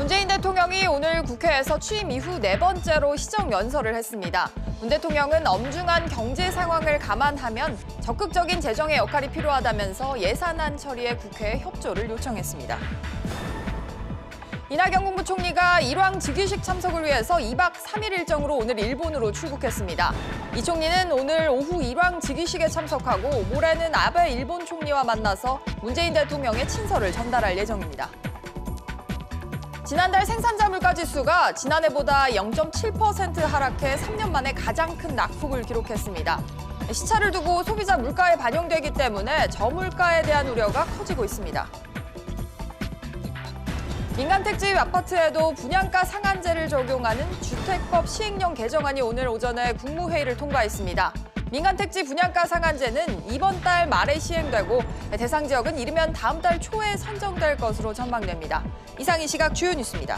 문재인 대통령이 오늘 국회에서 취임 이후 네 번째로 시정연설을 했습니다. 문 대통령은 엄중한 경제 상황을 감안하면 적극적인 재정의 역할이 필요하다면서 예산안 처리에 국회에 협조를 요청했습니다. 이낙연 국무총리가 일왕 즉위식 참석을 위해서 2박 3일 일정으로 오늘 일본으로 출국했습니다. 이 총리는 오늘 오후 일왕 즉위식에 참석하고 모레는 아베 일본 총리와 만나서 문재인 대통령의 친서를 전달할 예정입니다. 지난달 생산자 물가지수가 지난해보다 0.7% 하락해 3년 만에 가장 큰 낙폭을 기록했습니다. 시차를 두고 소비자 물가에 반영되기 때문에 저물가에 대한 우려가 커지고 있습니다. 민간택지 아파트에도 분양가 상한제를 적용하는 주택법 시행령 개정안이 오늘 오전에 국무회의를 통과했습니다. 민간택지 분양가 상한제는 이번 달 말에 시행되고 대상 지역은 이르면 다음 달 초에 선정될 것으로 전망됩니다. 이상 이 시각 주요 뉴스입니다.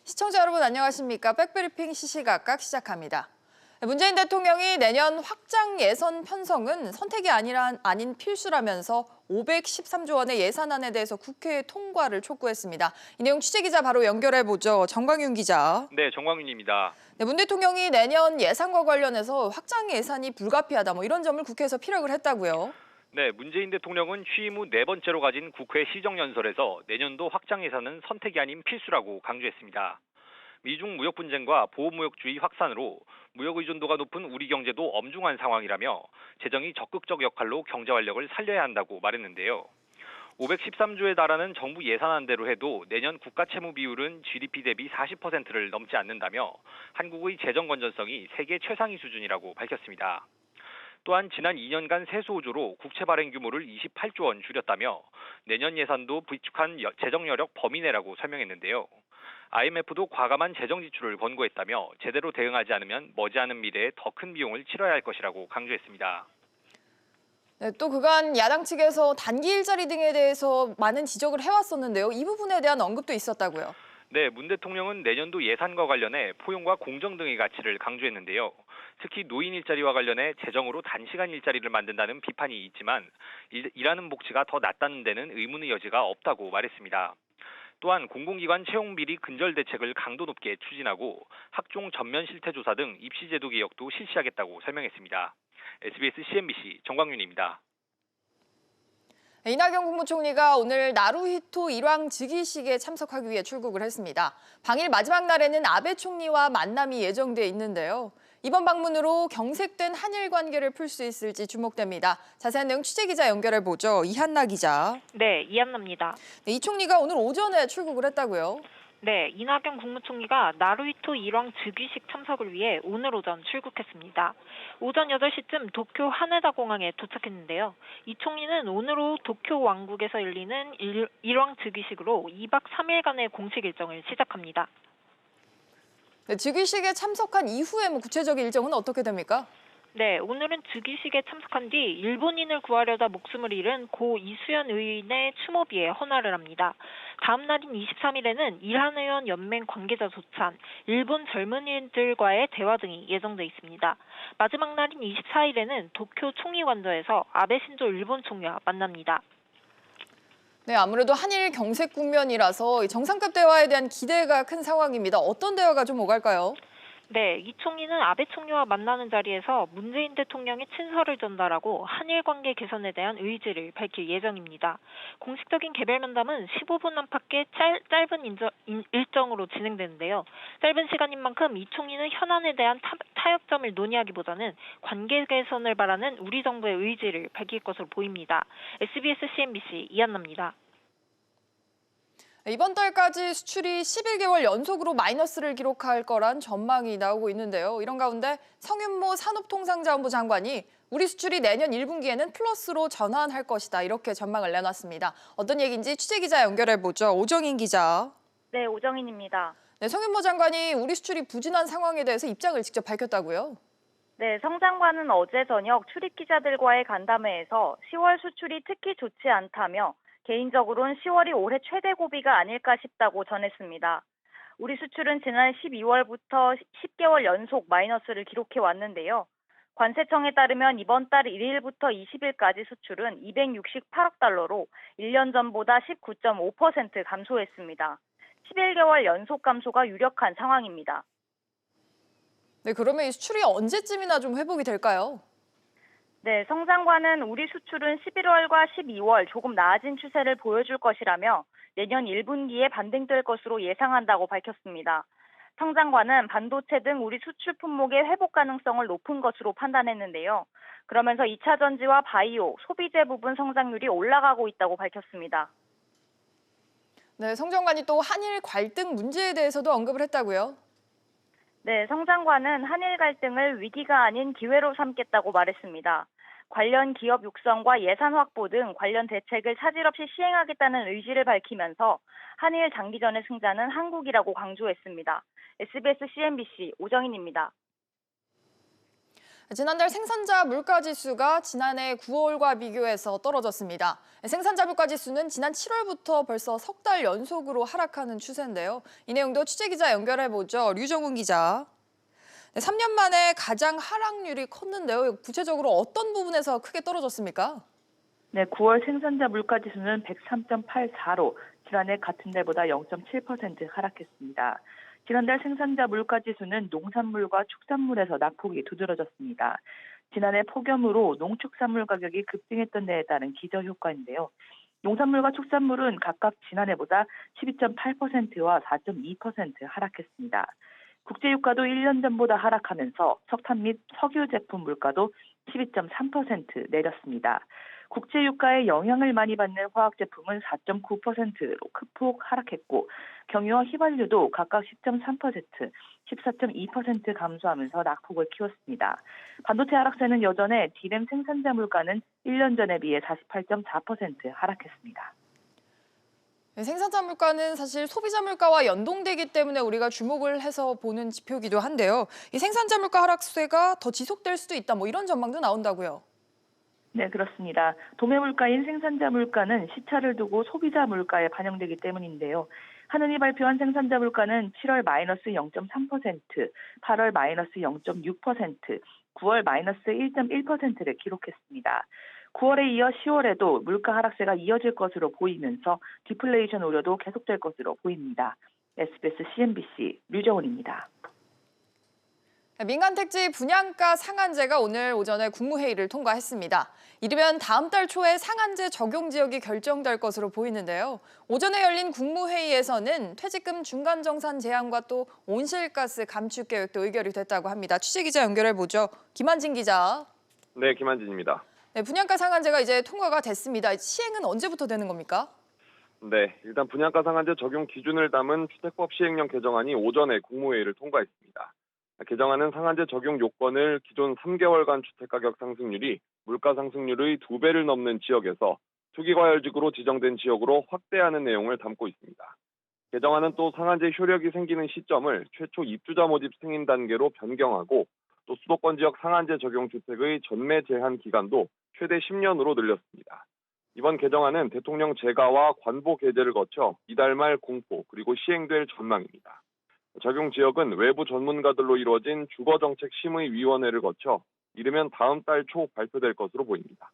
시청자 여러분 안녕하십니까? 백브리핑 시시각각 시작합니다. 문재인 대통령이 내년 확장 예산 편성은 선택이 아닌 필수라면서 513조 원의 예산안에 대해서 국회 통과를 촉구했습니다. 이 내용 취재기자 바로 연결해보죠. 정광윤 기자. 네, 정광윤입니다. 네, 문 대통령이 내년 예산과 관련해서 확장 예산이 불가피하다 이런 점을 국회에서 피력을 했다고요. 네, 문재인 대통령은 취임 후 네 번째로 가진 국회 시정연설에서 내년도 확장 예산은 선택이 아닌 필수라고 강조했습니다. 미중 무역 분쟁과 보호무역주의 확산으로 무역 의존도가 높은 우리 경제도 엄중한 상황이라며 재정이 적극적 역할로 경제 활력을 살려야 한다고 말했는데요. 513조에 달하는 정부 예산안대로 해도 내년 국가 채무 비율은 GDP 대비 40%를 넘지 않는다며 한국의 재정 건전성이 세계 최상위 수준이라고 밝혔습니다. 또한 지난 2년간 세수 호조로 국채 발행 규모를 28조 원 줄였다며 내년 예산도 비축한 재정 여력 범위 내라고 설명했는데요. IMF도 과감한 재정 지출을 권고했다며 제대로 대응하지 않으면 머지않은 미래에 더 큰 비용을 치러야 할 것이라고 강조했습니다. 네, 또 그간 야당 측에서 단기 일자리 등에 대해서 많은 지적을 해왔었는데요. 이 부분에 대한 언급도 있었다고요. 네, 문 대통령은 내년도 예산과 관련해 포용과 공정 등의 가치를 강조했는데요. 특히 노인 일자리와 관련해 재정으로 단시간 일자리를 만든다는 비판이 있지만 일하는 복지가 더 낫다는 데는 의문의 여지가 없다고 말했습니다. 또한 공공기관 채용 비리 근절 대책을 강도 높게 추진하고 학종 전면 실태 조사 등 입시 제도 개혁도 실시하겠다고 설명했습니다. SBS CNBC 정광윤입니다. 이낙연 국무총리가 오늘 나루히토 일왕 즉위식에 참석하기 위해 출국을 했습니다. 방일 마지막 날에는 아베 총리와 만남이 예정돼 있는데요. 이번 방문으로 경색된 한일 관계를 풀 수 있을지 주목됩니다. 자세한 내용 취재기자 연결해보죠. 이한나 기자. 네, 이한나입니다. 네, 이 총리가 오늘 오전에 출국을 했다고요? 네, 이낙연 국무총리가 나루히토 일왕 즉위식 참석을 위해 오늘 오전 출국했습니다. 오전 8시쯤 도쿄 하네다 공항에 도착했는데요. 이 총리는 오늘 오후 도쿄 왕국에서 열리는 일왕 즉위식으로 2박 3일간의 공식 일정을 시작합니다. 네, 즉위식에 참석한 이후에 구체적인 일정은 어떻게 됩니까? 네, 오늘은 즉위식에 참석한 뒤 일본인을 구하려다 목숨을 잃은 고 이수연 의원의 추모비에 헌화를 합니다. 다음 날인 23일에는 일한의원 연맹 관계자 조찬, 일본 젊은이들과의 대화 등이 예정돼 있습니다. 마지막 날인 24일에는 도쿄 총리관저에서 아베 신조 일본 총리와 만납니다. 네, 아무래도 한일 경색 국면이라서 정상급 대화에 대한 기대가 큰 상황입니다. 어떤 대화가 좀 오갈까요? 네, 이 총리는 아베 총리와 만나는 자리에서 문재인 대통령의 친서를 전달하고 한일 관계 개선에 대한 의지를 밝힐 예정입니다. 공식적인 개별 면담은 15분 안팎의 짧은 일정으로 진행되는데요. 짧은 시간인 만큼 이 총리는 현안에 대한 타협점을 논의하기보다는 관계 개선을 바라는 우리 정부의 의지를 밝힐 것으로 보입니다. SBS CNBC 이한나입니다. 이번 달까지 수출이 11개월 연속으로 마이너스를 기록할 거란 전망이 나오고 있는데요. 이런 가운데 성윤모 산업통상자원부 장관이 우리 수출이 내년 1분기에는 플러스로 전환할 것이다. 이렇게 전망을 내놨습니다. 어떤 얘기인지 취재기자 연결해보죠. 오정인 기자. 네, 오정인입니다. 네, 성윤모 장관이 우리 수출이 부진한 상황에 대해서 입장을 직접 밝혔다고요? 네, 성 장관은 어제 저녁 출입 기자들과의 간담회에서 10월 수출이 특히 좋지 않다며 개인적으로는 10월이 올해 최대 고비가 아닐까 싶다고 전했습니다. 우리 수출은 지난 12월부터 10개월 연속 마이너스를 기록해 왔는데요. 관세청에 따르면 이번 달 1일부터 20일까지 수출은 268억 달러로 1년 전보다 19.5% 감소했습니다. 11개월 연속 감소가 유력한 상황입니다. 네, 그러면 이 수출이 언제쯤이나 좀 회복이 될까요? 네, 성 장관은 우리 수출은 11월과 12월 조금 나아진 추세를 보여줄 것이라며 내년 1분기에 반등될 것으로 예상한다고 밝혔습니다. 성 장관은 반도체 등 우리 수출 품목의 회복 가능성을 높은 것으로 판단했는데요. 그러면서 2차 전지와 바이오, 소비재 부분 성장률이 올라가고 있다고 밝혔습니다. 네, 성 장관이 또 한일 갈등 문제에 대해서도 언급을 했다고요? 네, 성 장관은 한일 갈등을 위기가 아닌 기회로 삼겠다고 말했습니다. 관련 기업 육성과 예산 확보 등 관련 대책을 차질 없이 시행하겠다는 의지를 밝히면서 한일 장기전의 승자는 한국이라고 강조했습니다. SBS CNBC 오정인입니다. 지난달 생산자 물가지수가 지난해 9월과 비교해서 떨어졌습니다. 생산자 물가지수는 지난 7월부터 벌써 석 달 연속으로 하락하는 추세인데요. 이 내용도 취재기자 연결해보죠. 류정훈 기자. 3년 만에 가장 하락률이 컸는데요. 구체적으로 어떤 부분에서 크게 떨어졌습니까? 네, 9월 생산자 물가지수는 103.84로 지난해 같은 달보다 0.7% 하락했습니다. 지난달 생산자 물가지수는 농산물과 축산물에서 낙폭이 두드러졌습니다. 지난해 폭염으로 농축산물 가격이 급등했던 데에 따른 기저효과인데요. 농산물과 축산물은 각각 지난해보다 12.8%와 4.2% 하락했습니다. 국제유가도 1년 전보다 하락하면서 석탄 및 석유 제품 물가도 12.3% 내렸습니다. 국제유가에 영향을 많이 받는 화학제품은 4.9%로 큰 폭 하락했고 경유와 휘발유도 각각 10.3%, 14.2% 감소하면서 낙폭을 키웠습니다. 반도체 하락세는 여전해 D램 생산자 물가는 1년 전에 비해 48.4% 하락했습니다. 생산자 물가는 사실 소비자 물가와 연동되기 때문에 우리가 주목을 해서 보는 지표이기도 한데요. 이 생산자 물가 하락세가 더 지속될 수도 있다, 이런 전망도 나온다고요. 네, 그렇습니다. 도매 물가인 생산자 물가는 시차를 두고 소비자 물가에 반영되기 때문인데요. 한은이 발표한 생산자 물가는 7월 마이너스 0.3%, 8월 마이너스 0.6%, 9월 마이너스 1.1%를 기록했습니다. 9월에 이어 10월에도 물가 하락세가 이어질 것으로 보이면서 디플레이션 우려도 계속될 것으로 보입니다. SBS CNBC 류정훈입니다. 민간 택지 분양가 상한제가 오늘 오전에 국무회의를 통과했습니다. 이르면 다음 달 초에 상한제 적용 지역이 결정될 것으로 보이는데요. 오전에 열린 국무회의에서는 퇴직금 중간정산 제한과 또 온실가스 감축 계획도 의결이 됐다고 합니다. 취재기자 연결해보죠. 김한진 기자. 네, 김한진입니다. 네, 분양가 상한제가 이제 통과가 됐습니다. 시행은 언제부터 되는 겁니까? 네, 일단 분양가 상한제 적용 기준을 담은 주택법 시행령 개정안이 오전에 국무회의를 통과했습니다. 개정안은 상한제 적용 요건을 기존 3개월간 주택가격 상승률이 물가 상승률의 2배를 넘는 지역에서 투기과열지구로 지정된 지역으로 확대하는 내용을 담고 있습니다. 개정안은 또 상한제 효력이 생기는 시점을 최초 입주자 모집 승인 단계로 변경하고 또 수도권 지역 상한제 적용 주택의 전매 제한 기간도 최대 10년으로 늘렸습니다. 이번 개정안은 대통령 재가와 관보 게재를 거쳐 이달 말 공포 그리고 시행될 전망입니다. 적용 지역은 외부 전문가들로 이루어진 주거정책심의위원회를 거쳐 이르면 다음 달 초 발표될 것으로 보입니다.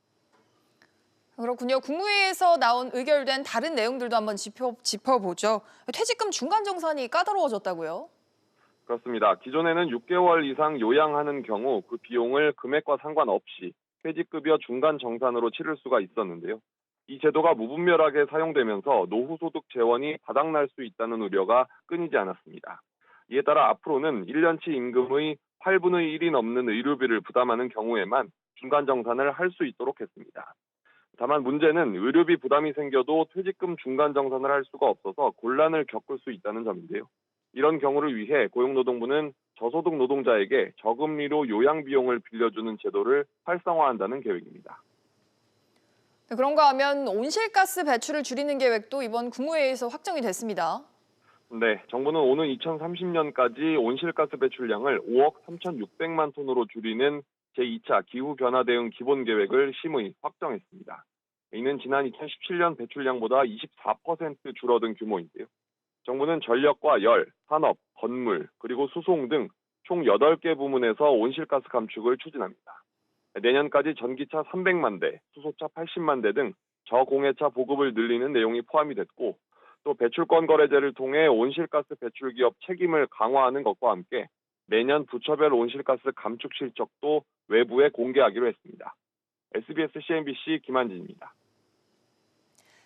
그렇군요. 국무회의에서 나온 의결된 다른 내용들도 한번 짚어보죠. 퇴직금 중간정산이 까다로워졌다고요? 그렇습니다. 기존에는 6개월 이상 요양하는 경우 그 비용을 금액과 상관없이 퇴직급여 중간정산으로 치를 수가 있었는데요. 이 제도가 무분별하게 사용되면서 노후소득 재원이 바닥날 수 있다는 우려가 끊이지 않았습니다. 이에 따라 앞으로는 1년치 임금의 8분의 1이 넘는 의료비를 부담하는 경우에만 중간정산을 할 수 있도록 했습니다. 다만 문제는 의료비 부담이 생겨도 퇴직금 중간정산을 할 수가 없어서 곤란을 겪을 수 있다는 점인데요. 이런 경우를 위해 고용노동부는 저소득 노동자에게 저금리로 요양비용을 빌려주는 제도를 활성화한다는 계획입니다. 네, 그런가 하면 온실가스 배출을 줄이는 계획도 이번 국무회의에서 확정이 됐습니다. 네, 정부는 오는 2030년까지 온실가스 배출량을 5억 3,600만 톤으로 줄이는 제2차 기후변화 대응 기본계획을 심의 확정했습니다. 이는 지난 2017년 배출량보다 24% 줄어든 규모인데요. 정부는 전력과 열, 산업, 건물, 그리고 수송 등 총 8개 부문에서 온실가스 감축을 추진합니다. 내년까지 전기차 300만 대, 수소차 80만 대 등 저공해차 보급을 늘리는 내용이 포함이 됐고, 또 배출권 거래제를 통해 온실가스 배출 기업 책임을 강화하는 것과 함께 매년 부처별 온실가스 감축 실적도 외부에 공개하기로 했습니다. SBS CNBC 김한진입니다.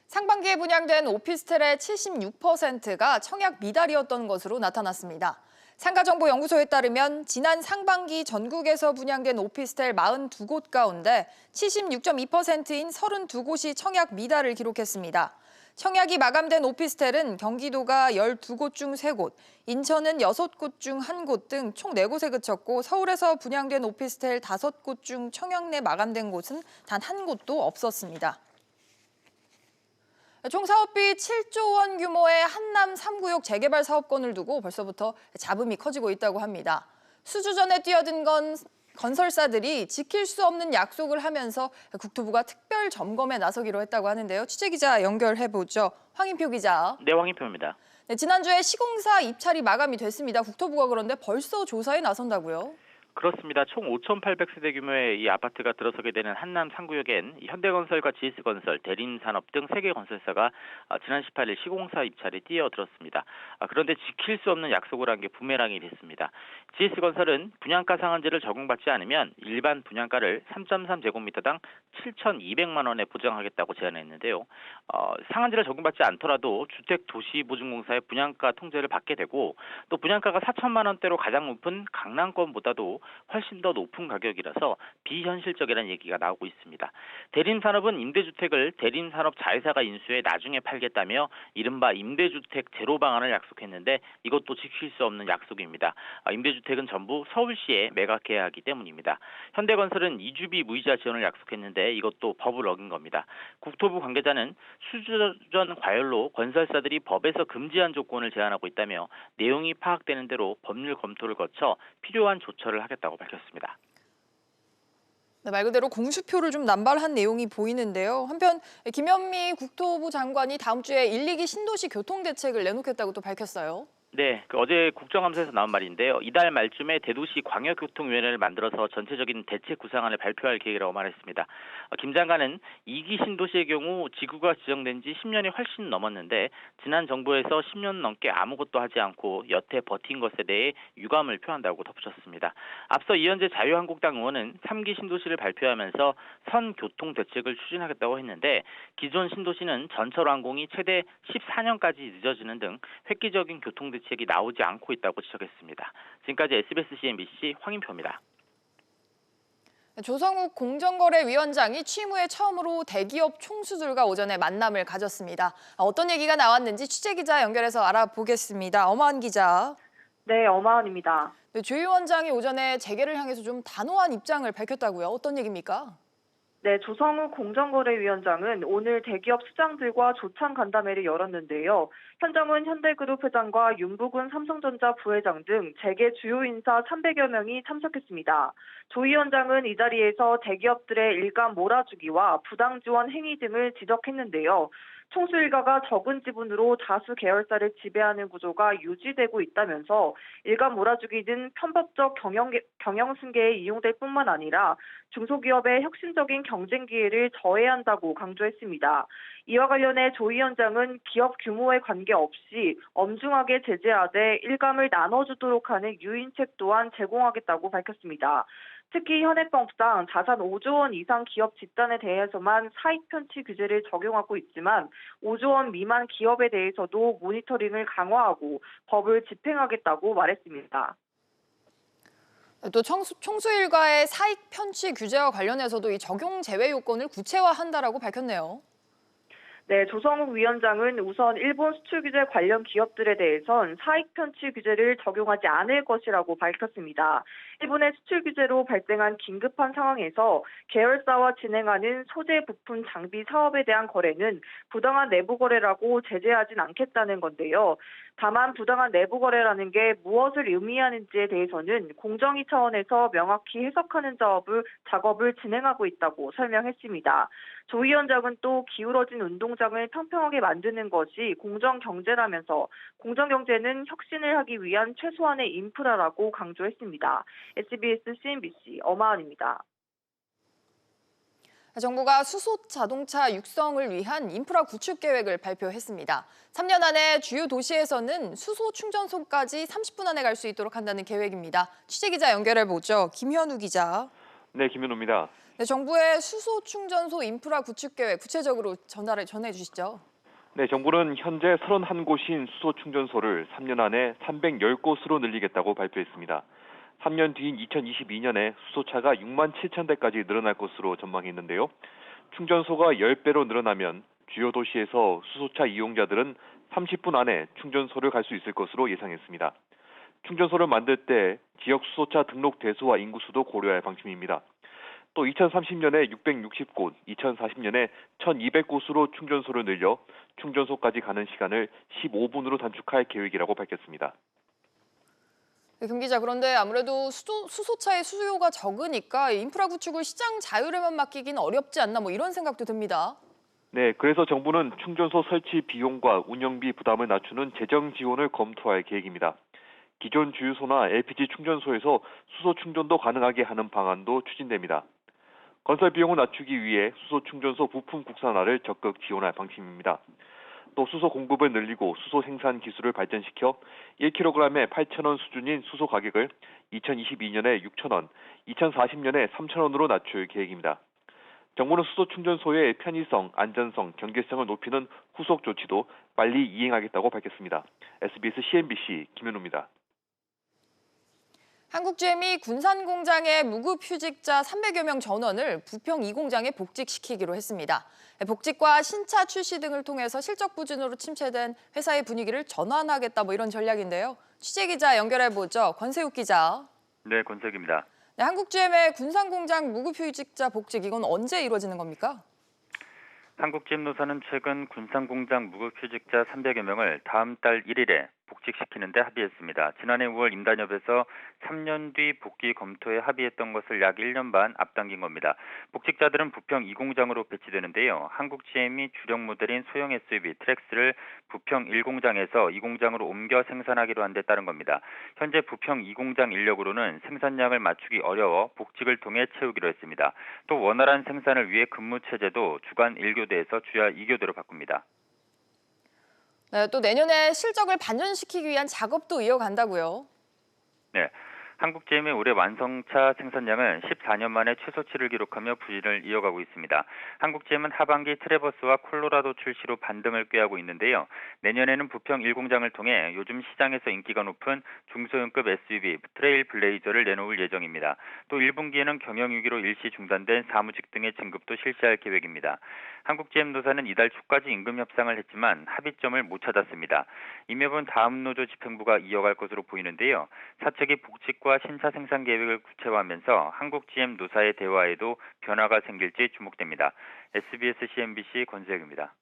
상반기에 분양된 오피스텔의 76%가 청약 미달이었던 것으로 나타났습니다. 상가정보연구소에 따르면 지난 상반기 전국에서 분양된 오피스텔 42곳 가운데 76.2%인 32곳이 청약 미달을 기록했습니다. 청약이 마감된 오피스텔은 경기도가 12곳 중 3곳, 인천은 6곳 중 1곳 등 총 4곳에 그쳤고 서울에서 분양된 오피스텔 5곳 중 청약 내 마감된 곳은 단 1곳도 없었습니다. 총 사업비 7조 원 규모의 한남 3구역 재개발 사업권을 두고 벌써부터 잡음이 커지고 있다고 합니다. 수주전에 뛰어든 건설사들이 지킬 수 없는 약속을 하면서 국토부가 특별 점검에 나서기로 했다고 하는데요. 취재기자 연결해보죠. 황인표 기자. 네, 황인표입니다. 네, 지난주에 시공사 입찰이 마감이 됐습니다. 국토부가 그런데 벌써 조사에 나선다고요? 그렇습니다. 총 5,800세대 규모의 이 아파트가 들어서게 되는 한남 3구역엔 현대건설과 GS건설, 대림산업 등 3개 건설사가 지난 18일 시공사 입찰에 뛰어들었습니다. 그런데 지킬 수 없는 약속을 한 게 부메랑이 됐습니다. GS건설은 분양가 상한제를 적용받지 않으면 일반 분양가를 3.3제곱미터당 7,200만 원에 보장하겠다고 제안했는데요. 상한제를 적용받지 않더라도 주택도시보증공사의 분양가 통제를 받게 되고 또 분양가가 4천만 원대로 가장 높은 강남권보다도 훨씬 더 높은 가격이라서 비현실적이라는 얘기가 나오고 있습니다. 대림산업은 임대주택을 대림산업 자회사가 인수해 나중에 팔겠다며 이른바 임대주택 제로 방안을 약속했는데 이것도 지킬 수 없는 약속입니다. 임대주택은 전부 서울시에 매각해야 하기 때문입니다. 현대건설은 이주비 무이자 지원을 약속했는데 이것도 법을 어긴 겁니다. 국토부 관계자는 수주전 과열로 건설사들이 법에서 금지한 조건을 제안하고 있다며 내용이 파악되는 대로 법률 검토를 거쳐 필요한 조처를 하겠다고 밝혔습니다. 네, 말 그대로 공수표를 좀 남발한 내용이 보이는데요. 한편 김현미 국토부 장관이 다음 주에 1, 2기 신도시 교통대책을 내놓겠다고 또 밝혔어요. 네, 어제 국정감사에서 나온 말인데요. 이달 말쯤에 대도시 광역교통위원회를 만들어서 전체적인 대책 구상안을 발표할 계획이라고 말했습니다. 김 장관은 2기 신도시의 경우 지구가 지정된 지 10년이 훨씬 넘었는데 지난 정부에서 10년 넘게 아무것도 하지 않고 여태 버틴 것에 대해 유감을 표한다고 덧붙였습니다. 앞서 이현재 자유한국당 의원은 3기 신도시를 발표하면서 선교통 대책을 추진하겠다고 했는데 기존 신도시는 전철 완공이 최대 14년까지 늦어지는 등 획기적인 교통 대책이 나오지 않고 있다고 지적했습니다. 지금까지 SBS CNBC 황인표입니다. 조성욱 공정거래위원장이 취임 후에 처음으로 대기업 총수들과 오전에 만남을 가졌습니다. 어떤 얘기가 나왔는지 취재기자 연결해서 알아보겠습니다. 엄하은 기자. 네, 엄하은입니다. 네, 조 위원장이 오전에 재개를 향해서 좀 단호한 입장을 밝혔다고요. 어떤 얘기입니까? 네, 조성욱 공정거래위원장은 오늘 대기업 수장들과 조찬 간담회를 열었는데요. 현장은 현대그룹 회장과 윤부근 삼성전자 부회장 등 재계 주요 인사 300여 명이 참석했습니다. 조 위원장은 이 자리에서 대기업들의 일감 몰아주기와 부당 지원 행위 등을 지적했는데요. 총수 일가가 적은 지분으로 다수 계열사를 지배하는 구조가 유지되고 있다면서 일감 몰아주기는 편법적 경영 승계에 이용될 뿐만 아니라 중소기업의 혁신적인 경쟁 기회를 저해한다고 강조했습니다. 이와 관련해 조 위원장은 기업 규모에 관계없이 엄중하게 제재하되 일감을 나눠주도록 하는 유인책 또한 제공하겠다고 밝혔습니다. 특히 현행법상 자산 5조 원 이상 기업 집단에 대해서만 사익 편취 규제를 적용하고 있지만 5조 원 미만 기업에 대해서도 모니터링을 강화하고 법을 집행하겠다고 말했습니다. 또 총수 일가의 사익 편취 규제와 관련해서도 이 적용 제외 요건을 구체화한다라고 밝혔네요. 네, 조성욱 위원장은 우선 일본 수출 규제 관련 기업들에 대해선 사익 편취 규제를 적용하지 않을 것이라고 밝혔습니다. 일본의 수출 규제로 발생한 긴급한 상황에서 계열사와 진행하는 소재 부품 장비 사업에 대한 거래는 부당한 내부 거래라고 제재하진 않겠다는 건데요. 다만 부당한 내부 거래라는 게 무엇을 의미하는지에 대해서는 공정위 차원에서 명확히 해석하는 작업을 진행하고 있다고 설명했습니다. 조 위원장은 또 기울어진 운동장을 평평하게 만드는 것이 공정경제라면서 공정경제는 혁신을 하기 위한 최소한의 인프라라고 강조했습니다. SBS CNBC 엄하은입니다. 정부가 수소 자동차 육성을 위한 인프라 구축 계획을 발표했습니다. 3년 안에 주요 도시에서는 수소 충전소까지 30분 안에 갈 수 있도록 한다는 계획입니다. 취재기자 연결해보죠. 김현우 기자. 네, 김현우입니다. 네, 정부의 수소 충전소 인프라 구축 계획 구체적으로 전해 주시죠. 네, 정부는 현재 31곳인 수소 충전소를 3년 안에 310곳으로 늘리겠다고 발표했습니다. 3년 뒤인 2022년에 수소차가 6만 7천 대까지 늘어날 것으로 전망했는데요. 충전소가 10배로 늘어나면 주요 도시에서 수소차 이용자들은 30분 안에 충전소를 갈 수 있을 것으로 예상했습니다. 충전소를 만들 때 지역 수소차 등록 대수와 인구수도 고려할 방침입니다. 또 2030년에 660곳, 2040년에 1200곳으로 충전소를 늘려 충전소까지 가는 시간을 15분으로 단축할 계획이라고 밝혔습니다. 네, 김 기자, 그런데 아무래도 수소차의 수요가 적으니까 인프라 구축을 시장 자율에만 맡기긴 어렵지 않나 이런 생각도 듭니다. 네, 그래서 정부는 충전소 설치 비용과 운영비 부담을 낮추는 재정 지원을 검토할 계획입니다. 기존 주유소나 LPG 충전소에서 수소 충전도 가능하게 하는 방안도 추진됩니다. 건설 비용을 낮추기 위해 수소 충전소 부품 국산화를 적극 지원할 방침입니다. 또 수소 공급을 늘리고 수소 생산 기술을 발전시켜 1kg에 8,000원 수준인 수소 가격을 2022년에 6,000원, 2040년에 3,000원으로 낮출 계획입니다. 정부는 수소 충전소의 편의성, 안전성, 경제성을 높이는 후속 조치도 빨리 이행하겠다고 밝혔습니다. SBS CNBC 김현우입니다. 한국GM이 군산 공장의 무급 휴직자 300여 명 전원을 부평 2공장에 복직시키기로 했습니다. 복직과 신차 출시 등을 통해서 실적 부진으로 침체된 회사의 분위기를 전환하겠다 이런 전략인데요. 취재기자 연결해보죠. 권세욱 기자. 네, 권세욱입니다. 네, 한국GM의 군산 공장 무급 휴직자 복직 이건 언제 이루어지는 겁니까? 한국GM노사는 최근 군산 공장 무급 휴직자 300여 명을 다음 달 1일에 복직시키는 데 합의했습니다. 지난해 5월 임단협에서 3년 뒤 복귀 검토에 합의했던 것을 약 1년 반 앞당긴 겁니다. 복직자들은 부평 2공장으로 배치되는데요. 한국GM이 주력 모델인 소형 SUV 트랙스를 부평 1공장에서 2공장으로 옮겨 생산하기로 한 데 따른 겁니다. 현재 부평 2공장 인력으로는 생산량을 맞추기 어려워 복직을 통해 채우기로 했습니다. 또 원활한 생산을 위해 근무 체제도 주간 1교대에서 주야 2교대로 바꿉니다. 네, 또 내년에 실적을 반전시키기 위한 작업도 이어간다고요. 네, 한국GM의 올해 완성차 생산량은 14년 만에 최소치를 기록하며 부진을 이어가고 있습니다. 한국GM은 하반기 트래버스와 콜로라도 출시로 반등을 꾀하고 있는데요. 내년에는 부평 1공장을 통해 요즘 시장에서 인기가 높은 중소형급 SUV 트레일 블레이저를 내놓을 예정입니다. 또 1분기에는 경영위기로 일시 중단된 사무직 등의 진급도 실시할 계획입니다. 한국GM 노사는 이달 초까지 임금 협상을 했지만 합의점을 못 찾았습니다. 임협은 다음 노조 집행부가 이어갈 것으로 보이는데요. 사측이 복직과 신차 생산 계획을 구체화하면서 한국GM 노사의 대화에도 변화가 생길지 주목됩니다. SBS CNBC 권세욱입니다.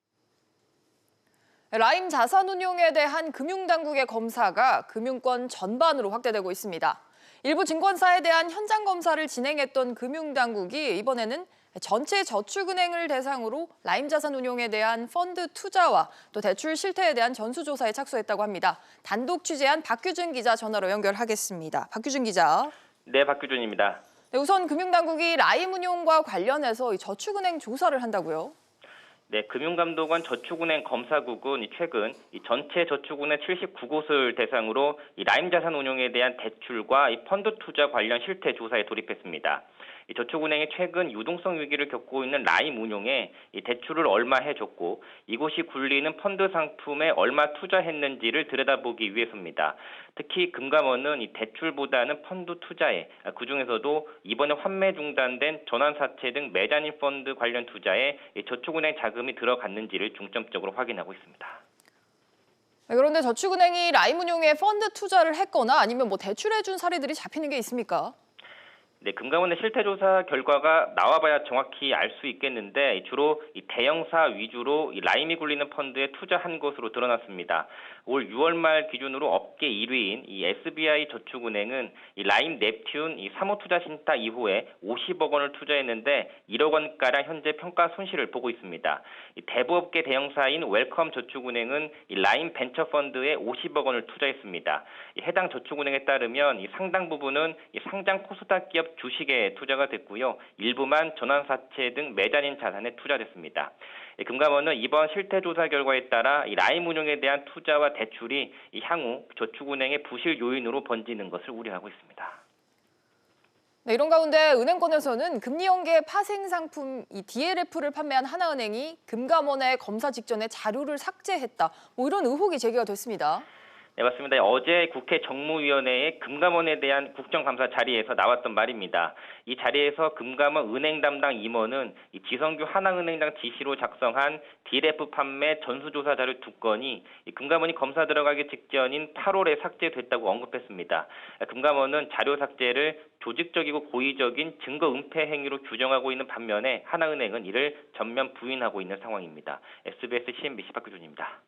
라임 자산운용에 대한 금융당국의 검사가 금융권 전반으로 확대되고 있습니다. 일부 증권사에 대한 현장 검사를 진행했던 금융당국이 이번에는 전체 저축은행을 대상으로 라임 자산운용에 대한 펀드 투자와 또 대출 실태에 대한 전수조사에 착수했다고 합니다. 단독 취재한 박규준 기자 전화로 연결하겠습니다. 박규준 기자. 네, 박규준입니다. 네, 우선 금융당국이 라임 운용과 관련해서 저축은행 조사를 한다고요? 네, 금융감독원 저축은행 검사국은 최근 전체 저축은행 79곳을 대상으로 라임 자산 운용에 대한 대출과 펀드 투자 관련 실태 조사에 돌입했습니다. 저축은행이 최근 유동성 위기를 겪고 있는 라임 운용에 대출을 얼마 해줬고 이곳이 굴리는 펀드 상품에 얼마 투자했는지를 들여다보기 위해서입니다. 특히 금감원은 대출보다는 펀드 투자에 그중에서도 이번에 환매 중단된 전환사채 등 메자닌 펀드 관련 투자에 저축은행 자금이 들어갔는지를 중점적으로 확인하고 있습니다. 그런데 저축은행이 라임 운용에 펀드 투자를 했거나 아니면 대출해준 사례들이 잡히는 게 있습니까? 네, 금감원의 실태조사 결과가 나와봐야 정확히 알 수 있겠는데 주로 이 대형사 위주로 이 라임이 굴리는 펀드에 투자한 것으로 드러났습니다. 올 6월 말 기준으로 업계 1위인 이 SBI 저축은행은 이 라임 넵튠 이 사모투자 신탁 이후에 50억 원을 투자했는데 1억 원가량 현재 평가 손실을 보고 있습니다. 이 대부업계 대형사인 웰컴 저축은행은 이 라임 벤처펀드에 50억 원을 투자했습니다. 이 해당 저축은행에 따르면 이 상당 부분은 이 상장 코스닥 기업 주식에 투자가 됐고요. 일부만 전환사채 등 매장인 자산에 투자됐습니다. 금감원은 이번 실태조사 결과에 따라 이 라임 운용에 대한 투자와 대출이 이 향후 저축은행의 부실 요인으로 번지는 것을 우려하고 있습니다. 네, 이런 가운데 은행권에서는 금리 연계 파생 상품 이 DLF를 판매한 하나은행이 금감원의 검사 직전에 자료를 삭제했다. 이런 의혹이 제기가 됐습니다. 네, 맞습니다. 어제 국회 정무위원회의 금감원에 대한 국정감사 자리에서 나왔던 말입니다. 이 자리에서 금감원 은행 담당 임원은 이 지성규 하나은행장 지시로 작성한 DLF 판매 전수조사 자료 2건이 이 금감원이 검사 들어가기 직전인 8월에 삭제됐다고 언급했습니다. 금감원은 자료 삭제를 조직적이고 고의적인 증거 은폐 행위로 규정하고 있는 반면에 하나은행은 이를 전면 부인하고 있는 상황입니다. SBS CNBC 박규준입니다.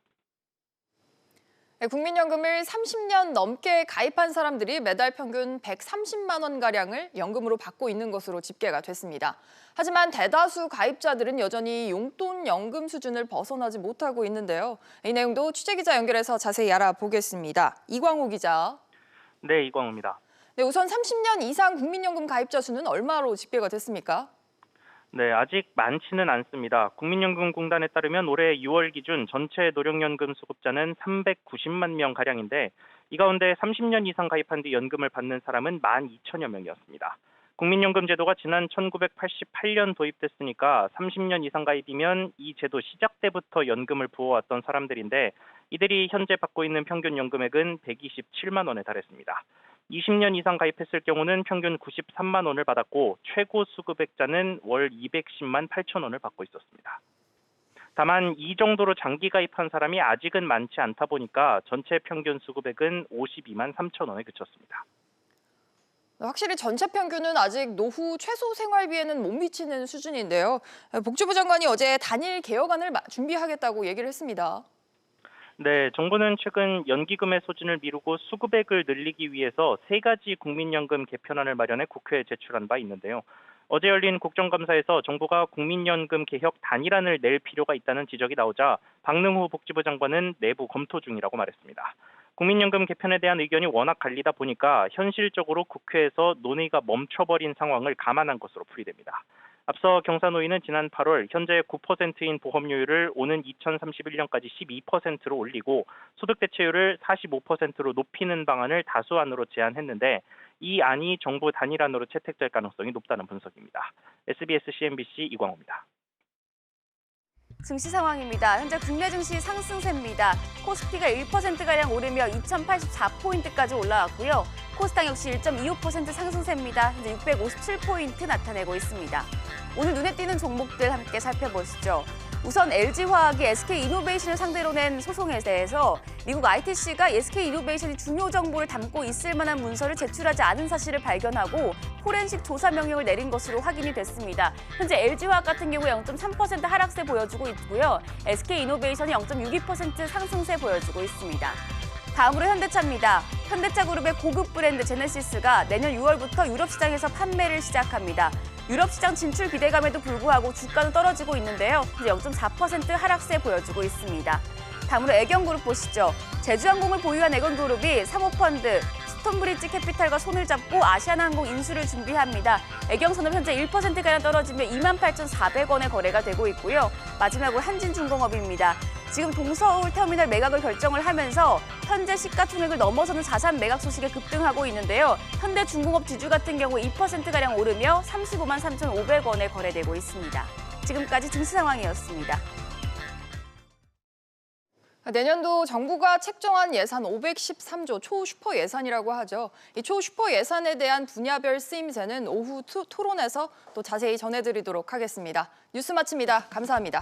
국민연금을 30년 넘게 가입한 사람들이 매달 평균 130만 원가량을 연금으로 받고 있는 것으로 집계가 됐습니다. 하지만 대다수 가입자들은 여전히 용돈 연금 수준을 벗어나지 못하고 있는데요. 이 내용도 취재기자 연결해서 자세히 알아보겠습니다. 이광호 기자. 네, 이광호입니다. 네, 우선 30년 이상 국민연금 가입자 수는 얼마로 집계가 됐습니까? 네, 아직 많지는 않습니다. 국민연금공단에 따르면 올해 6월 기준 전체 노령연금 수급자는 390만 명가량인데 이 가운데 30년 이상 가입한 뒤 연금을 받는 사람은 12,000여 명이었습니다. 국민연금 제도가 지난 1988년 도입됐으니까 30년 이상 가입이면 이 제도 시작 때부터 연금을 부어왔던 사람들인데 이들이 현재 받고 있는 평균 연금액은 127만 원에 달했습니다. 20년 이상 가입했을 경우는 평균 93만 원을 받았고 최고 수급액자는 월 210만 8천 원을 받고 있었습니다. 다만 이 정도로 장기 가입한 사람이 아직은 많지 않다 보니까 전체 평균 수급액은 52만 3천 원에 그쳤습니다. 확실히 전체 평균은 아직 노후 최소 생활비에는 못 미치는 수준인데요. 복지부 장관이 어제 단일 개혁안을 준비하겠다고 얘기를 했습니다. 네, 정부는 최근 연기금의 소진을 미루고 수급액을 늘리기 위해서 3가지 국민연금 개편안을 마련해 국회에 제출한 바 있는데요. 어제 열린 국정감사에서 정부가 국민연금 개혁 단일안을 낼 필요가 있다는 지적이 나오자 박능후 복지부 장관은 내부 검토 중이라고 말했습니다. 국민연금 개편에 대한 의견이 워낙 갈리다 보니까 현실적으로 국회에서 논의가 멈춰버린 상황을 감안한 것으로 풀이됩니다. 앞서 경사노위는 지난 8월 현재 9%인 보험료율을 오는 2031년까지 12%로 올리고 소득대체율을 45%로 높이는 방안을 다수안으로 제안했는데 이 안이 정부 단일안으로 채택될 가능성이 높다는 분석입니다. SBS CNBC 이광호입니다. 증시 상황입니다. 현재 국내 증시 상승세입니다. 코스피가 1%가량 오르며 2084포인트까지 올라왔고요. 코스닥 역시 1.25% 상승세입니다. 현재 657포인트 나타내고 있습니다. 오늘 눈에 띄는 종목들 함께 살펴보시죠. 우선 LG화학이 SK이노베이션을 상대로 낸 소송에 대해서 미국 ITC가 SK이노베이션이 중요 정보를 담고 있을 만한 문서를 제출하지 않은 사실을 발견하고 포렌식 조사 명령을 내린 것으로 확인이 됐습니다. 현재 LG화학 같은 경우 0.3% 하락세 보여주고 있고요. SK이노베이션이 0.62% 상승세 보여주고 있습니다. 다음으로 현대차입니다. 현대차 그룹의 고급 브랜드 제네시스가 내년 6월부터 유럽 시장에서 판매를 시작합니다. 유럽 시장 진출 기대감에도 불구하고 주가는 떨어지고 있는데요. 이제 0.4% 하락세 보여주고 있습니다. 다음으로 애경그룹 보시죠. 제주항공을 보유한 애경그룹이 사모펀드, 스톤브리지 캐피탈과 손을 잡고 아시아나항공 인수를 준비합니다. 애경선은 현재 1%가량 떨어지며 28,400원에 거래가 되고 있고요. 마지막으로 한진중공업입니다. 지금 동서울 터미널 매각을 결정을 하면서 현재 시가총액을 넘어서는 자산 매각 소식에 급등하고 있는데요. 현대중공업 주주 같은 경우 2%가량 오르며 35만 3,500원에 거래되고 있습니다. 지금까지 증시 상황이었습니다. 내년도 정부가 책정한 예산 513조 초슈퍼 예산이라고 하죠. 이 초슈퍼 예산에 대한 분야별 쓰임새는 오후 토론에서 또 자세히 전해드리도록 하겠습니다. 뉴스 마칩니다. 감사합니다.